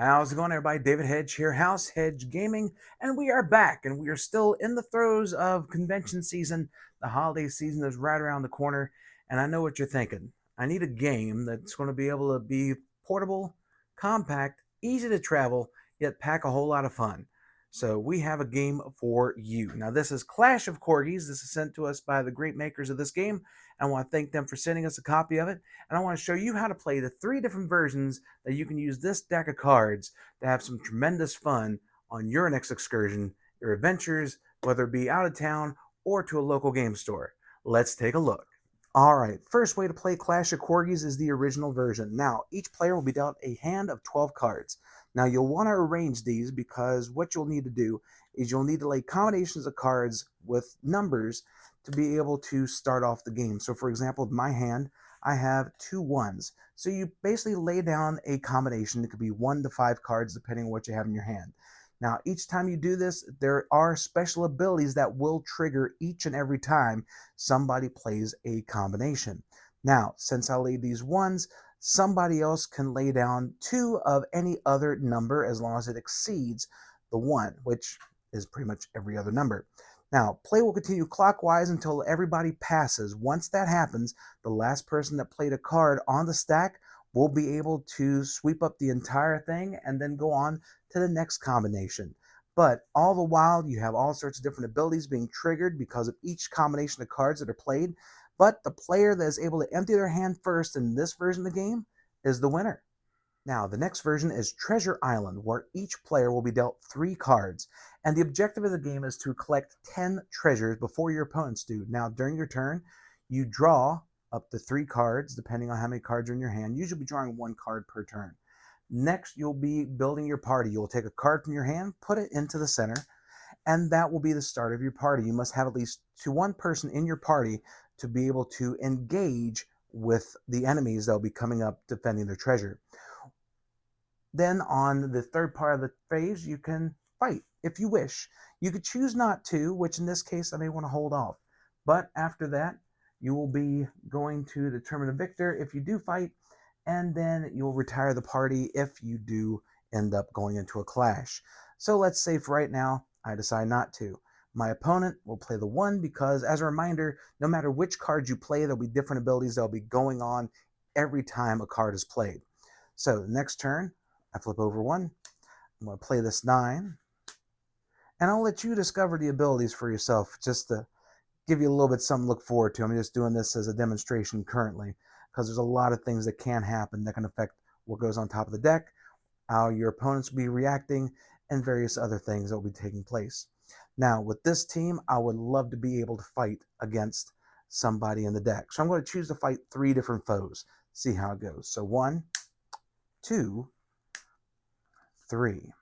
How's it going, everybody? David Hedge here, House Hedge Gaming, and we are back, and we are still in the throes of convention season. The holiday season is right around the corner, and I know what you're thinking. I need a game that's going to be able to be portable, compact, easy to travel, yet pack a whole lot of fun. So we have a game for you. Now, this is Clash of Corgis. This is sent to us by the great makers of this game. I want to thank them for sending us a copy of it, and I want to show you how to play the three different versions that you can use this deck of cards to have some tremendous fun on your next excursion, your adventures, whether it be out of town or to a local game store. Let's take a look. All right, first way to play Clash of Corgis is the original version. Now, each player will be dealt a hand of 12 cards. Now, you'll want to arrange these because what you'll need to do is you'll need to lay combinations of cards with numbers to be able to start off the game. So, for example, with my hand, I have two ones. So you basically lay down a combination. It could be 1 to 5 cards depending on what you have in your hand. Now, each time you do this, there are special abilities that will trigger each and every time somebody plays a combination. Now, since I laid these ones, somebody else can lay down 2 of any other number as long as it exceeds the 1, which is pretty much every other number. Now, play will continue clockwise until everybody passes. Once that happens, the last person that played a card on the stack will be able to sweep up the entire thing and then go on to the next combination. But all the while, you have all sorts of different abilities being triggered because of each combination of cards that are played. But the player that is able to empty their hand first in this version of the game is the winner. Now, the next version is Treasure Island, where each player will be dealt 3 cards. And the objective of the game is to collect 10 treasures before your opponents do. Now, during your turn, you draw up to 3 cards, depending on how many cards are in your hand. Usually be drawing 1 card per turn. Next, you'll be building your party. You'll take a card from your hand, put it into the center, and that will be the start of your party. You must have at least one person in your party to be able to engage with the enemies that will be coming up defending their treasure. Then on the third part of the phase, you can fight if you wish. You could choose not to, which in this case I may want to hold off. But after that, you will be going to determine a victor if you do fight, and then you'll retire the party if you do end up going into a clash. So let's say for right now, I decide not to. My opponent will play the 1 because, as a reminder, no matter which card you play, there'll be different abilities that will be going on every time a card is played. So the next turn, I flip over 1. I'm going to play this 9. And I'll let you discover the abilities for yourself just to give you a little bit something to look forward to. I'm just doing this as a demonstration currently because there's a lot of things that can happen that can affect what goes on top of the deck, how your opponents will be reacting, and various other things that will be taking place. Now, with this team, I would love to be able to fight against somebody in the deck. So I'm going to choose to fight 3 different foes. See how it goes. So 1, 2, 3.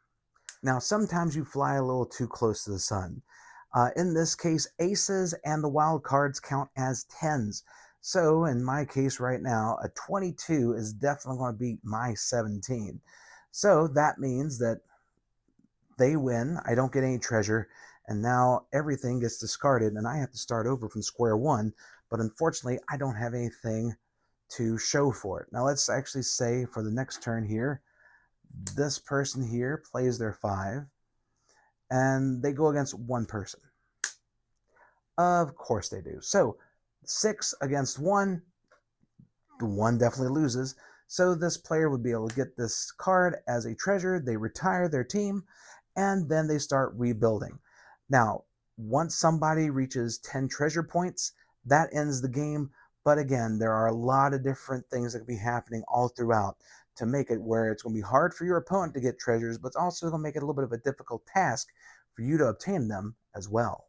Now, sometimes you fly a little too close to the sun. In this case, aces and the wild cards count as 10s. So in my case right now, a 22 is definitely going to beat my 17. So that means that they win, I don't get any treasure, and now everything gets discarded and I have to start over from square one. But unfortunately, I don't have anything to show for it. Now let's actually say for the next turn here, this person here plays their 5 and they go against one person. Of course they do. So 6 against 1, the 1 definitely loses. So this player would be able to get this card as a treasure. They retire their team and then they start rebuilding. Now, once somebody reaches 10 treasure points, that ends the game. But again, there are a lot of different things that could be happening all throughout to make it where it's going to be hard for your opponent to get treasures, but it's also going to make it a little bit of a difficult task for you to obtain them as well.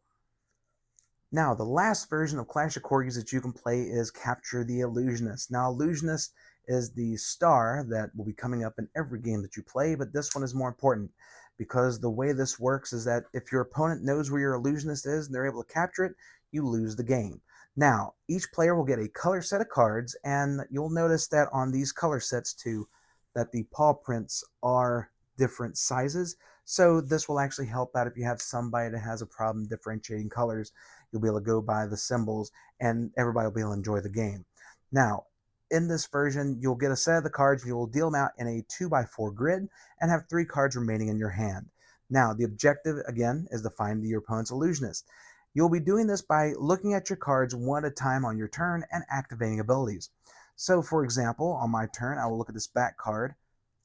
Now, the last version of Clash of Corgis that you can play is Capture the Illusionist. Now, Illusionist is the star that will be coming up in every game that you play, but this one is more important because the way this works is that if your opponent knows where your Illusionist is and they're able to capture it, you lose the game. Now, each player will get a color set of cards, and you'll notice that on these color sets too, that the paw prints are different sizes. So this will actually help out if you have somebody that has a problem differentiating colors. You'll be able to go by the symbols and everybody will be able to enjoy the game. Now, in this version, you'll get a set of the cards, and you will deal them out in a 2x4 grid and have 3 cards remaining in your hand. Now, the objective, again, is to find your opponent's illusionist. You'll be doing this by looking at your cards one at a time on your turn and activating abilities. So, for example, on my turn, I will look at this back card,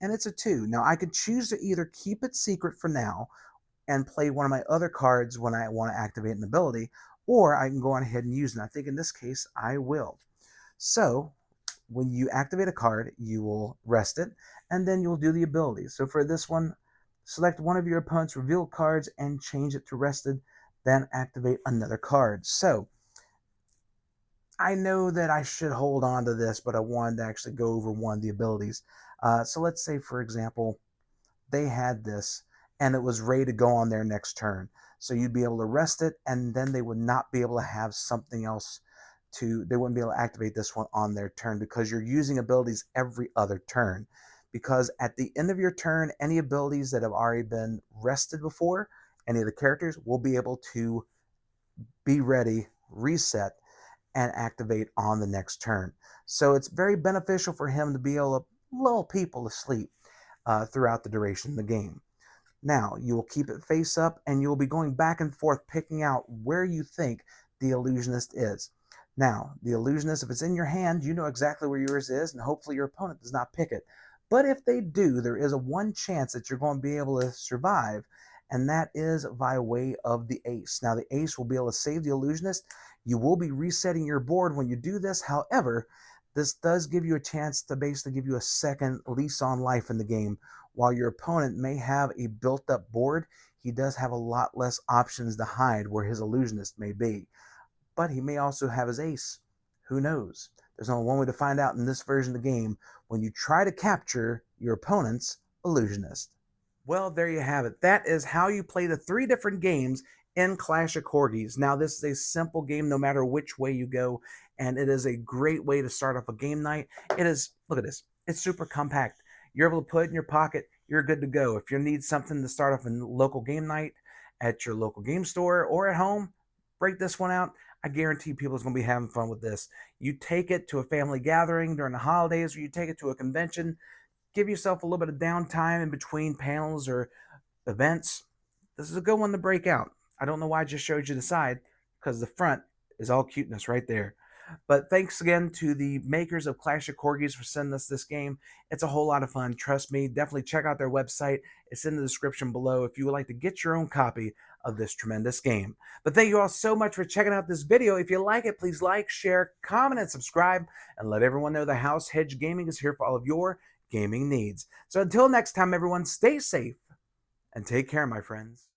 and it's a 2. Now, I could choose to either keep it secret for now and play one of my other cards when I want to activate an ability, or I can go on ahead and use it. And I think in this case, I will. So, when you activate a card, you will rest it, and then you'll do the abilities. So for this one, select one of your opponent's revealed cards and change it to rested, then activate another card. So I know that I should hold on to this, but I wanted to actually go over one of the abilities. So let's say, for example, they had this and it was ready to go on their next turn. So you'd be able to rest it, and then they would not be able to have something else they wouldn't be able to activate this one on their turn because you're using abilities every other turn. Because at the end of your turn, any abilities that have already been rested before, any of the characters will be able to be ready, reset, and activate on the next turn. So it's very beneficial for him to be able to lull people to sleep throughout the duration of the game. Now, you will keep it face up, and you will be going back and forth picking out where you think the illusionist is. Now, the illusionist, if it's in your hand, you know exactly where yours is, and hopefully your opponent does not pick it. But if they do, there is a one chance that you're going to be able to survive, and that is by way of the ace. Now, the ace will be able to save the illusionist. You will be resetting your board when you do this. However, this does give you a chance to basically give you a second lease on life in the game. While your opponent may have a built-up board, he does have a lot less options to hide where his illusionist may be. But he may also have his ace. Who knows? There's only one way to find out in this version of the game when you try to capture your opponent's illusionist. Well, there you have it. That is how you play the 3 different games in Clash of Corgis. Now, this is a simple game no matter which way you go, and it is a great way to start off a game night. It is, look at this, it's super compact. You're able to put it in your pocket, you're good to go. If you need something to start off a local game night at your local game store or at home, break this one out. I guarantee people is going to be having fun with this. You take it to a family gathering during the holidays, or you take it to a convention, give yourself a little bit of downtime in between panels or events. This is a good one to break out. I don't know why I just showed you the side, because the front is all cuteness right there. But thanks again to the makers of Clash of Corgis for sending us this game. It's a whole lot of fun. Trust me, definitely check out their website. It's in the description below if you would like to get your own copy of this tremendous game. But thank you all so much for checking out this video. If you like it, please like, share, comment, and subscribe, and let everyone know the House Hedge Gaming is here for all of your gaming needs. So until next time, everyone, stay safe and take care, my friends.